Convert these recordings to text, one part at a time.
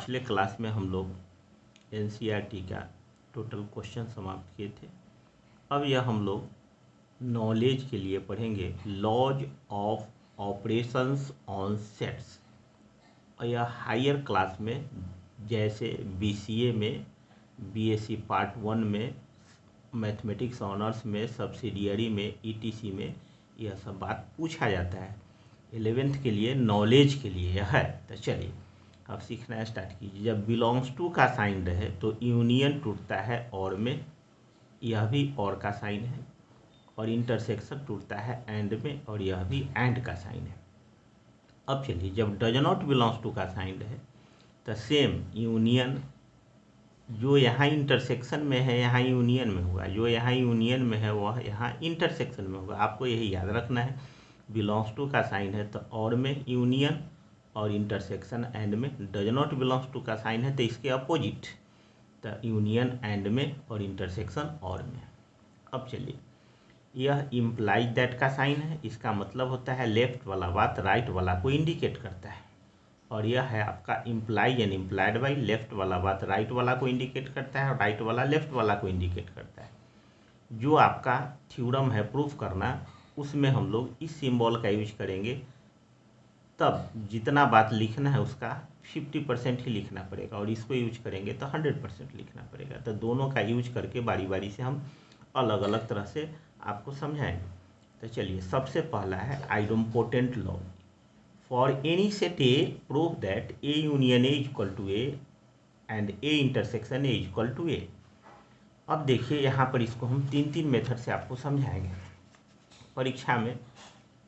पिछले क्लास में हम लोग एनसीईआरटी का टोटल क्वेश्चन समाप्त किए थे। अब यह हम लोग नॉलेज के लिए पढ़ेंगे laws of operations on sets. और यह हायर क्लास में जैसे बीसीए में, बीएससी पार्ट 1 में, मैथमेटिक्स ऑनर्स में, सब्सिडियरी में, ईटीसी में यह सब बात पूछा जाता है। 11th के लिए नॉलेज के लिए यह है। तो चलिए अब सीखना स्टार्ट कीजिए। जब बिलोंग्स टू का साइन रहे तो यूनियन टूटता है और में, यह भी और का साइन है, और इंटरसेक्शन टूटता है एंड में, और यह भी एंड का साइन है। अब चलिए जब डज नॉट बिलोंग्स टू का साइन रहे तो सेम यूनियन, जो यहाँ इंटरसेक्शन में है यहाँ यूनियन में होगा, जो यहाँ यूनियन में है वह यहाँ इंटरसेक्शन में होगा। आपको यही याद रखना है। बिलोंग्स टू का साइन है तो और में यूनियन और इंटरसेक्शन एंड में। डज नॉट बिलोंग्स टू का साइन है तो इसके अपोजिट, तो यूनियन एंड में और इंटरसेक्शन और में। अब चलिए यह इम्प्लाइज दैट का साइन है। इसका मतलब होता है लेफ्ट वाला बात राइट वाला को इंडिकेट करता है। और यह है आपका implies and implied by, left वाला बात राइट वाला को इंडिकेट करता है और राइट वाला लेफ्ट वाला को इंडिकेट करता है। जो आपका थ्योरम है प्रूफ करना, उसमें हम लोग इस सिंबल का यूज करेंगे। तब जितना बात लिखना है उसका 50% ही लिखना पड़ेगा, और इसको यूज करेंगे तो 100% लिखना पड़ेगा। तो दोनों का यूज करके बारी बारी से हम अलग अलग तरह से आपको समझाएंगे। तो चलिए सबसे पहला है idempotent law. For any set A prove that A union A equal to A and A intersection A equal to A. अब देखिए यहाँ पर इसको हम तीन मेथड से आपको समझाएंगे। परीक्षा में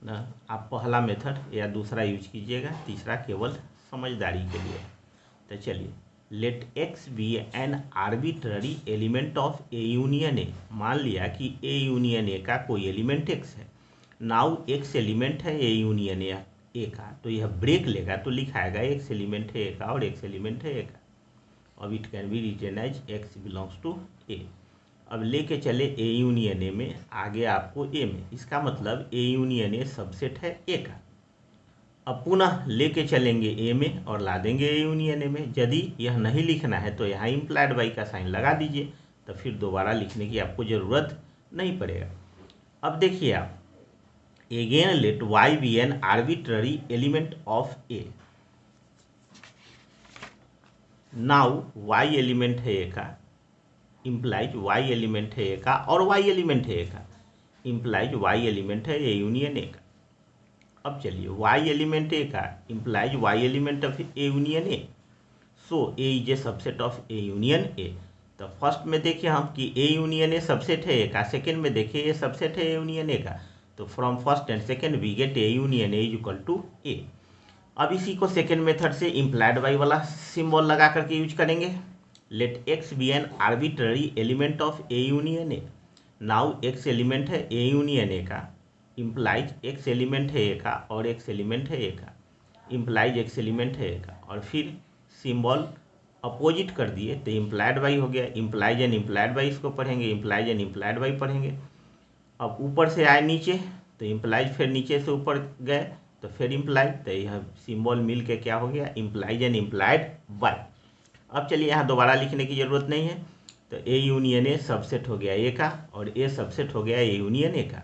ना आप पहला मेथड या दूसरा यूज कीजिएगा, तीसरा केवल समझदारी के लिए। तो चलिए let x be an arbitrary element of A union A. मान लिया कि ए यूनियन ए का कोई एलिमेंट एक्स है। नाउ एक्स एलिमेंट है ए यूनियन ए का, तो यह ब्रेक लेगा तो लिखाएगा एक्स एलिमेंट है ए का और एक्स एलिमेंट है ए का। अब it can be written as x belongs to A. अब लेके चले ए यूनियन ए में, आगे आपको ए में, इसका मतलब ए यूनियन ए सबसेट है ए का। अब पुनः लेके चलेंगे ए में और ला देंगे ए यूनियन ए में। यदि यह नहीं लिखना है तो यहाँ इम्प्लाइड बाई का साइन लगा दीजिए, तो फिर दोबारा लिखने की आपको ज़रूरत नहीं पड़ेगा। अब देखिए आप, again let Y be an arbitrary element of A. Now Y element है ए का, इम्प्लाइज वाई एलिमेंट है ए का, और वाई एलिमेंट है ए का, इम्प्लाइज वाई एलिमेंट है ए यूनियन ए का। अब चलिए वाई एलिमेंट ए का implies Y element of A union A. So A is a subset of A union A. तो फर्स्ट में देखिए हम कि ए यूनियन ए सबसेट है ए का, सेकेंड में देखिए ए सबसेट है ए यूनियन ए का। तो from first and second we get A union A is equal to A. अब इसी को सेकेंड मेथड से इम्प्लाइड वाई वाला सिंबल लगा करके यूज करेंगे। Let x be an arbitrary element of A union A. Now x element है A union A का, इम्प्लाइज एक्स एलिमेंट है ए का और एक्स एलिमेंट है ए का, इम्प्लाइज एक्स एलिमेंट है ए का, और फिर सिंबल अपोजिट कर दिए तो इम्प्लाइड बाई हो गया। इम्प्लाइज एंड इम्प्लाइड बाई इसको पढ़ेंगे, इम्प्लाइज एंड इम्प्लाइड बाई पढ़ेंगे। अब ऊपर से आए नीचे तो इम्प्लाइज, फिर नीचे से ऊपर गए तो फिर इम्प्लाइज, तो यह सिंबल मिल के क्या हो गया, इम्प्लाइज एंड इम्प्लाइड बाई। अब चलिए यहाँ दोबारा लिखने की ज़रूरत नहीं है। तो ए यूनियन ए सबसेट हो गया ए का, और ए सबसेट हो गया ए यूनियन ए का,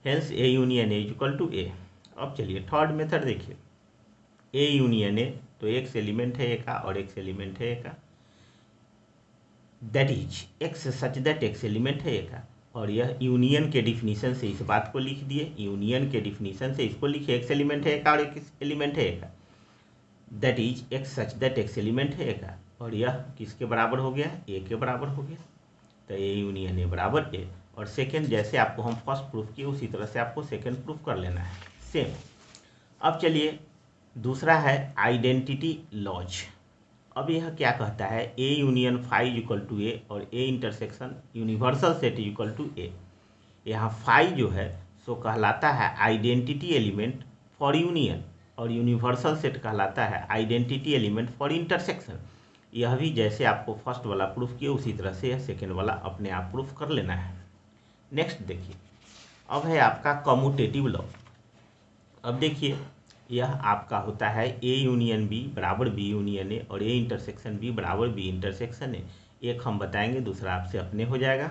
hence A union A equal to A. अब चलिए थर्ड मेथड देखिए, ए यूनियन ए, तो एक्स एलिमेंट है ए का और एक्स एलिमेंट है ए का, that is x such that x element है ए का। और यह यूनियन के डिफिनीशन से इस बात को लिख दिए, यूनियन के डिफिनीशन से इसको लिखे, एक्स एलिमेंट है ए का और एक्स एलिमेंट है ए का, that is x such that x element है ए का। और यह किसके बराबर हो गया, ए के बराबर हो गया। तो ए यूनियन ए बराबर ए। और सेकेंड जैसे आपको हम फर्स्ट प्रूफ किए उसी तरह से आपको सेकेंड प्रूफ कर लेना है सेम। अब चलिए दूसरा है आइडेंटिटी लॉज। अब यह क्या कहता है, A union phi equal to A और A intersection universal set equal to A. यहाँ फाई जो है सो कहलाता है आइडेंटिटी एलिमेंट फॉर यूनियन, और यूनिवर्सल सेट कहलाता है आइडेंटिटी एलिमेंट फॉर इंटरसेक्शन। यह भी जैसे आपको फर्स्ट वाला प्रूफ किया उसी तरह से यह सेकेंड वाला अपने आप प्रूफ कर लेना है। नेक्स्ट देखिए, अब है आपका कम्यूटेटिव लॉ। अब देखिए यह आपका होता है ए यूनियन बी बराबर बी यूनियन ए और ए इंटरसेक्शन बी बराबर बी इंटरसेक्शन ए। एक हम बताएंगे, दूसरा आपसे अपने हो जाएगा।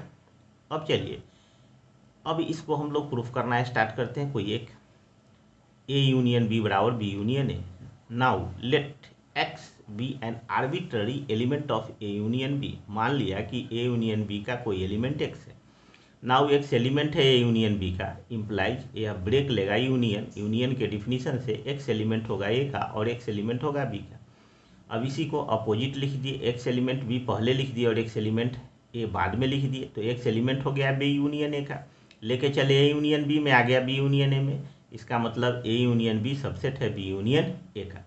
अब चलिए, अब इसको हम लोग प्रूफ करना स्टार्ट करते हैं। कोई एक ए यूनियन बी बराबर B union A. Now let x be an arbitrary element of A union B. मान लिया कि ए यूनियन बी का कोई एलिमेंट एक्स है। नाउ एक्स एलिमेंट है ए यूनियन बी का, इम्प्लाइज यह ब्रेक लेगा यूनियन। यूनियन के डिफिनीशन से एक्स एलिमेंट होगा ए का और एक्स एलिमेंट होगा बी का। अब इसी को अपोजिट लिख दिए, एक्स एलिमेंट बी पहले लिख दिए और एक्स एलिमेंट ए बाद में लिख दिए। तो एक्स एलिमेंट हो गया बी यूनियन ए का, लेके चले ए यूनियन बी में, आ गया बी यूनियन ए में। इसका मतलब ए यूनियन बी सबसेट है बी यूनियन ए का।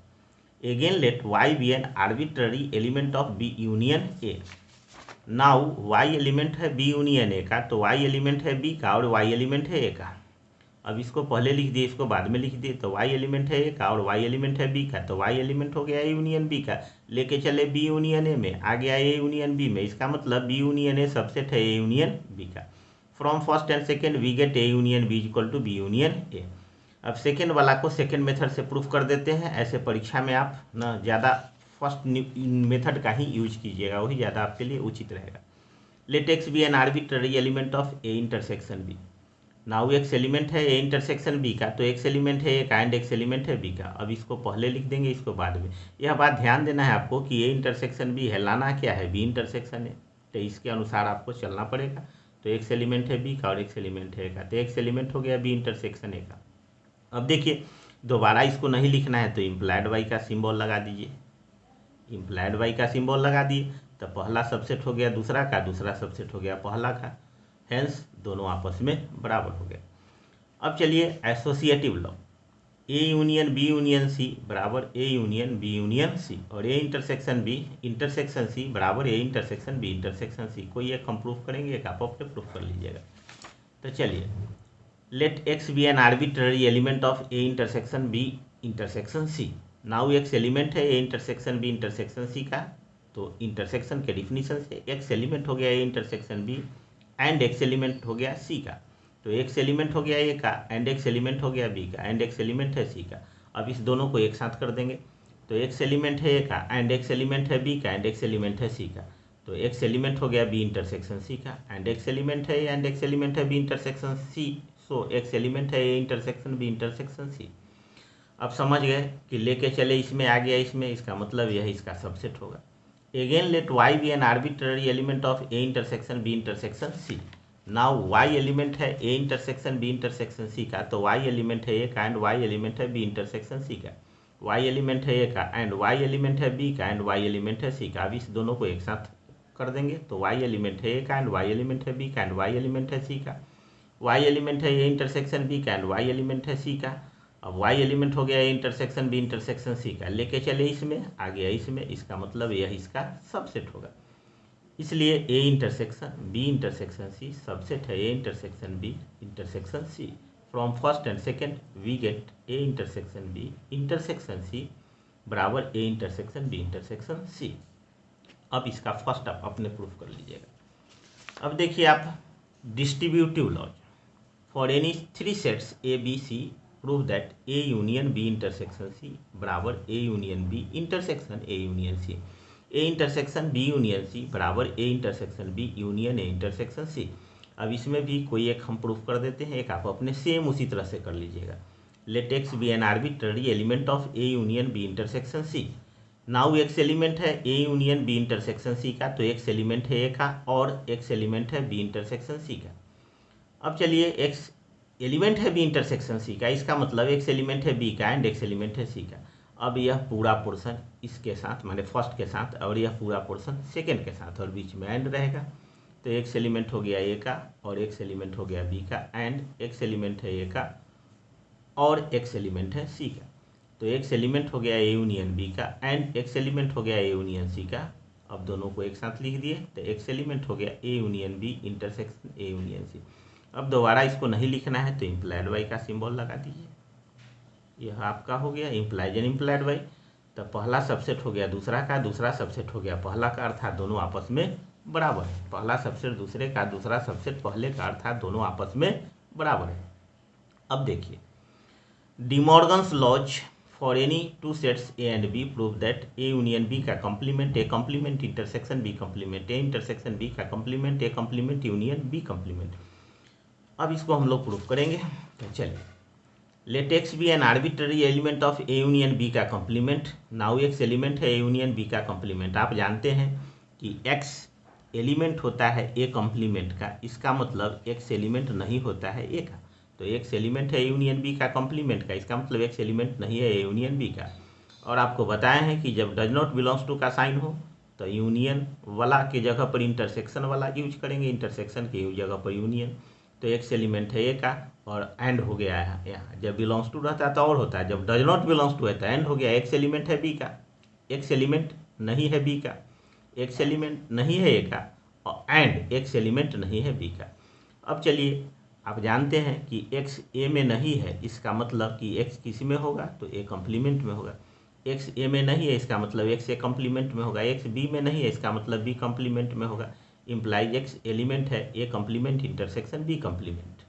Again let Y be an arbitrary element of B union A. Now Y element है बी यूनियन ए का, तो वाई एलिमेंट है बी का और वाई एलिमेंट है ए का। अब इसको पहले लिख दिए, इसको बाद में लिख दिए। तो वाई एलिमेंट है ए का और वाई एलिमेंट है बी का, तो वाई एलिमेंट हो गया ए यूनियन बी का, लेके चले बी यूनियन ए में, आ गया ए यूनियन बी में। इसका मतलब बी यूनियन ए सबसेट है ए यूनियन बी का। From first and second we get A union B equal to B union A. अब सेकेंड वाला को सेकेंड मेथड से प्रूफ कर देते हैं। ऐसे परीक्षा में आप ना ज़्यादा फर्स्ट मेथड का ही यूज कीजिएगा, वही ज़्यादा आपके लिए उचित रहेगा। Let x be an arbitrary element of A intersection B. Now x element है ए इंटरसेक्शन बी का, तो एक्स एलिमेंट है ए का एंड एक्स एलिमेंट है बी का। अब इसको पहले लिख देंगे, इसको बाद में। यह बात ध्यान देना है आपको कि ए इंटरसेक्शन बी है, लाना क्या है बी इंटरसेक्शन है, तो इसके अनुसार आपको चलना पड़ेगा। तो एक्स एलिमेंट है बी का और एक्स एलिमेंट है ए का, तो एक्स एलिमेंट हो गया बी इंटरसेक्शन ए का। अब देखिए, दोबारा इसको नहीं लिखना है तो इम्प्लाइड वाई का सिंबल लगा दीजिए। इम्प्लाइड वाई का सिंबल लगा दिए तो पहला सबसेट हो गया दूसरा का, दूसरा सबसेट हो गया पहला का, हेंस दोनों आपस में बराबर हो गए। अब चलिए associative law, A union B union C बराबर A union B union C और A intersection B intersection C बराबर A intersection B intersection C. कोई एक हम प्रूफ करेंगे, एक आप अपने प्रूफ कर लीजिएगा। तो चलिए, let x be an arbitrary element of A intersection B intersection C. Now x element है A intersection B intersection C का, तो इंटरसेक्शन के डिफिनीशन से एक्स एलिमेंट हो गया A intersection B and x element हो गया सी का। तो एक्स एलिमेंट हो गया ए का एंड एक्स एलिमेंट हो गया बी का एंड एक्स एलिमेंट है सी का। अब इस दोनों को एक साथ कर देंगे, तो एक्स एलिमेंट है ए का एंड एक्स एलिमेंट है बी का एंड एक्स एलिमेंट है सी का। तो एक्स एलिमेंट हो गया बी इंटरसेक्शन सी का एंड एक्स एलिमेंट है ए एंड एक्स एलिमेंट है B intersection C. So x element है A intersection B intersection C. अब समझ गए कि लेके चले इसमें आ गया इसमें, इसका मतलब यह इसका सबसेट होगा। Again let Y be an arbitrary element of A intersection B intersection C. Now Y element है A intersection B intersection C का, तो वाई एलिमेंट है ए का एंड वाई एलिमेंट है बी इंटरसेक्शन सी का। Y element है A का and Y element है बी का एंड वाई एलिमेंट है सी का। अब इस दोनों को एक साथ कर देंगे, तो वाई एलिमेंट है ए का एंड वाई एलिमेंट है बी का एंड वाई एलिमेंट है सी का। वाई एलिमेंट है ए इंटरसेक्शन बी का एंड वाई एलिमेंट है सी का। अब वाई एलिमेंट हो गया A intersection B intersection C का, लेके चले इसमें, आ गया इसमें, इसका मतलब यह इसका सबसेट होगा। इसलिए A intersection B intersection C subset है A intersection B intersection C. From first and second we get A intersection B intersection C बराबर A intersection B intersection C. अब इसका फर्स्ट आप अपने प्रूफ कर लीजिएगा। अब देखिए आप, distributive laws for any three sets A B C prove that A union B intersection C बराबर A union B intersection A union C. A intersection B union C बराबर A intersection B union A intersection C. अब इसमें भी कोई एक हम proof कर देते हैं, एक आप अपने सेम उसी तरह से कर लीजिएगा। Let x be an arbitrary element of A union B intersection C. Now x element है A union B intersection C का, तो एक्स एलिमेंट है ए का और एक्स एलिमेंट है बी इंटरसेक्शन सी का। अब चलिए, एक्स एलिमेंट है बी इंटरसेक्शन सी का, इसका मतलब एक्स एलिमेंट है बी का एंड एक्स एलिमेंट है सी का। अब यह पूरा पोर्शन इसके साथ माने फर्स्ट के साथ और यह पूरा पोर्शन सेकेंड के साथ और बीच में एंड रहेगा। तो एक्स एलिमेंट हो गया ए का और एक्स एलिमेंट हो गया बी का एंड एक्स एलिमेंट है ए का और एक्स एलिमेंट है सी का। तो एक्स एलिमेंट हो गया ए यूनियन बी का एंड एक्स एलिमेंट हो गया ए यूनियन सी का। अब दोनों को एक साथ लिख दिए, तो एक्स एलिमेंट हो गया A union B intersection A union C. अब दोबारा इसको नहीं लिखना है तो इम्प्लाइड वाई का सिंबल लगा दीजिए। यह आपका हो गया इम्प्लाइज एंड इम्प्लाइड वाई। तो पहला सबसेट हो गया दूसरा का, दूसरा सबसेट हो गया पहला का, अर्थात दोनों आपस में बराबर है। पहला सबसेट दूसरे का, दूसरा सबसेट पहले का, अर्थात दोनों आपस में बराबर है। अब देखिए, De Morgan's laws for any two sets A and B prove that A union B का complement A complement intersection B complement A intersection B का complement A complement union B complement. अब इसको हम लोग प्रूव करेंगे। तो चलिए, let x be an arbitrary element of A union B का कॉम्प्लीमेंट। नाउ एक्स एलिमेंट है ए यूनियन बी का कॉम्प्लीमेंट। आप जानते हैं कि एक्स एलिमेंट होता है ए कॉम्प्लीमेंट का, इसका मतलब एक्स एलिमेंट नहीं होता है ए का। तो एक्स एलिमेंट है ए यूनियन बी का कॉम्प्लीमेंट का, इसका मतलब एक्स एलिमेंट नहीं है ए यूनियन बी का। और आपको बताया है कि जब डज नॉट बिलोंग्स टू का साइन हो तो यूनियन वाला के जगह पर इंटरसेक्शन वाला यूज करेंगे, इंटरसेक्शन के जगह पर यूनियन। तो एक्स एलिमेंट है ए का और एंड हो गया है यहाँ। जब बिलोंग्स टू रहता है तो और होता है, जब डज नॉट बिलोंग्स टू है तो एंड हो गया। एक्स एलिमेंट है बी का, एक्स एलिमेंट नहीं है बी का, एक्स एलिमेंट नहीं है ए का, और एंड एक्स एलिमेंट नहीं है बी का। अब चलिए, आप जानते हैं कि एक्स ए में नहीं है, इसका मतलब कि एक्स किसी में होगा तो ए कॉम्प्लीमेंट में होगा। एक्स ए में नहीं है, इसका मतलब एक्स ए कॉम्प्लीमेंट में होगा। एक्स बी में नहीं है, इसका मतलब बी कॉम्प्लीमेंट में होगा। इम्प्लाइज एक्स एलिमेंट है A complement intersection B complement.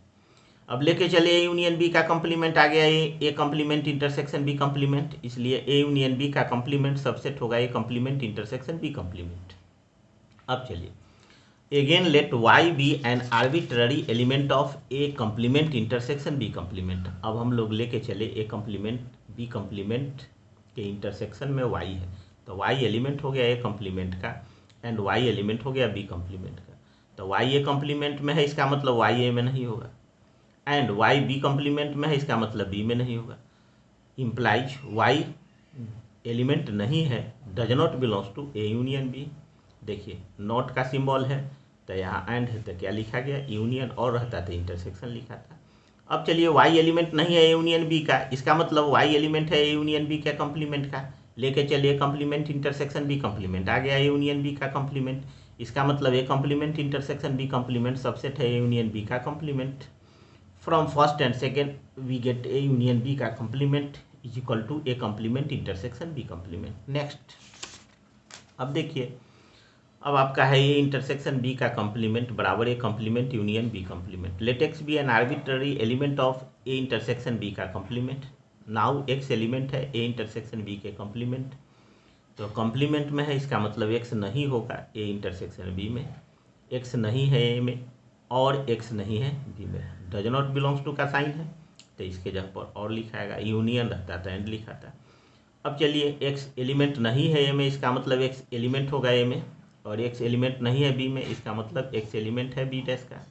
अब लेके चले ए यूनियन बी का कॉम्प्लीमेंट आ गया A complement intersection B complement, इसलिए ए यूनियन बी का कॉम्प्लीमेंट सबसेट होगा A complement intersection B complement. अब चलिए, again let Y be an arbitrary element of A complement intersection B complement. अब हम लोग लेके चले ए कॉम्प्लीमेंट बी कॉम्प्लीमेंट के इंटरसेक्शन में वाई है, तो वाई एलिमेंट हो गया ए कॉम्प्लीमेंट का एंड वाई एलिमेंट हो गया बी कॉम्प्लीमेंट का। तो वाई ए कॉम्प्लीमेंट में है, इसका मतलब वाई ए में नहीं होगा, एंड वाई बी कॉम्प्लीमेंट में है, इसका मतलब बी में नहीं होगा। इम्प्लाइज वाई एलिमेंट नहीं है, does not belongs to A union B. देखिए, नॉट का सिंबल है तो यहाँ एंड है, तो क्या लिखा गया यूनियन, और रहता तो इंटरसेक्शन लिखा था। अब चलिए, वाई एलिमेंट नहीं है ए यूनियन बी का, इसका मतलब वाई एलिमेंट है ए यूनियन बी का कॉम्प्लीमेंट का। लेके चलिए कॉम्प्लीमेंट इंटरसेक्शन बी कॉम्प्लीमेंट आ गया ए यूनियन बी का कॉम्प्लीमेंट, इसका मतलब A complement intersection B complement subset है ए यूनियन बी का complement. From first and second we get A union B का complement is equal to A complement intersection B complement. Next, अब देखिए, अब आपका है ए इंटरसेक्शन बी का complement बराबर A complement union B complement. Let x be an arbitrary element of A intersection B का complement. Now x element है A intersection B के कॉम्प्लीमेंट, तो कॉम्प्लीमेंट में है, इसका मतलब एक्स नहीं होगा ए इंटरसेक्शन बी में, एक्स नहीं है ए में और एक्स नहीं है बी में। डज नॉट बिलोंग्स टू का साइन है तो इसके जगह पर और लिखाएगा, यूनियन रहता था एंड लिखा था। अब चलिए, एक्स एलिमेंट नहीं है ए में, इसका मतलब एक्स एलिमेंट होगा ए में, और एक्स एलिमेंट नहीं है बी में, इसका मतलब एक्स एलिमेंट है बी डैश का।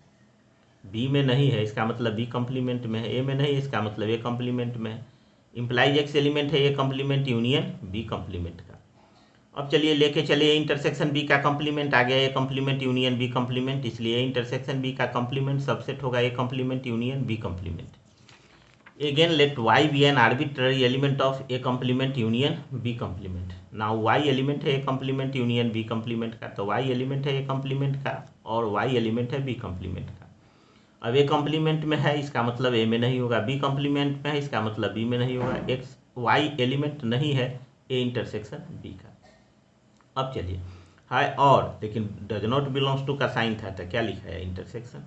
बी में नहीं है, इसका मतलब बी कॉम्प्लीमेंट में है। ए में नहीं, इसका मतलब ए कॉम्प्लीमेंट में है। इम्प्लाइज एक्स एलिमेंट है A complement union B complement का। अब चलिए, लेके चलिए इंटरसेक्शन बी का कॉम्प्लीमेंट आ गया A complement union B complement, इसलिए इंटरसेक्शन बी का कॉम्प्लीमेंट सबसेट होगा A complement union B complement. Again let y be an arbitrary element of a complement union b complement. Now y element है a complement union b complement का, तो y element है a complement का और y element है b complement का। अब a complement में है, इसका मतलब a में नहीं होगा, b complement में है, इसका मतलब b में नहीं होगा। x y एलिमेंट नहीं है a इंटरसेक्शन b का। अब चलिए, है और लेकिन डज नॉट बिलोंग्स टू का साइन था तो क्या लिखा है इंटरसेक्शन,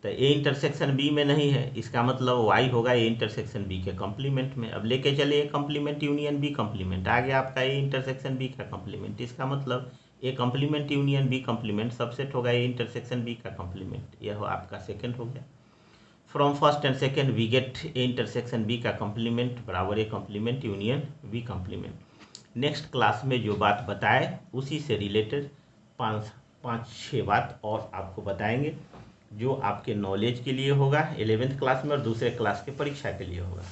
तो ए इंटरसेक्शन बी में नहीं है, इसका मतलब वाई होगा ए इंटरसेक्शन बी के कॉम्प्लीमेंट में। अब लेके चले A complement union B complement आ गया आपका ए इंटरसेक्शन बी का कॉम्प्लीमेंट, इसका मतलब A complement union B complement subset होगा ए इंटरसेक्शन बी का कॉम्प्लीमेंट, यह आपका सेकंड हो गया। From first and second we get A intersection B का कॉम्प्लीमेंट बराबर A complement union B complement. Next class में जो बात बताए उसी से रिलेटेड 5-6 बात और आपको बताएंगे, जो आपके नॉलेज के लिए होगा 11th क्लास में और दूसरे क्लास के परीक्षा के लिए होगा।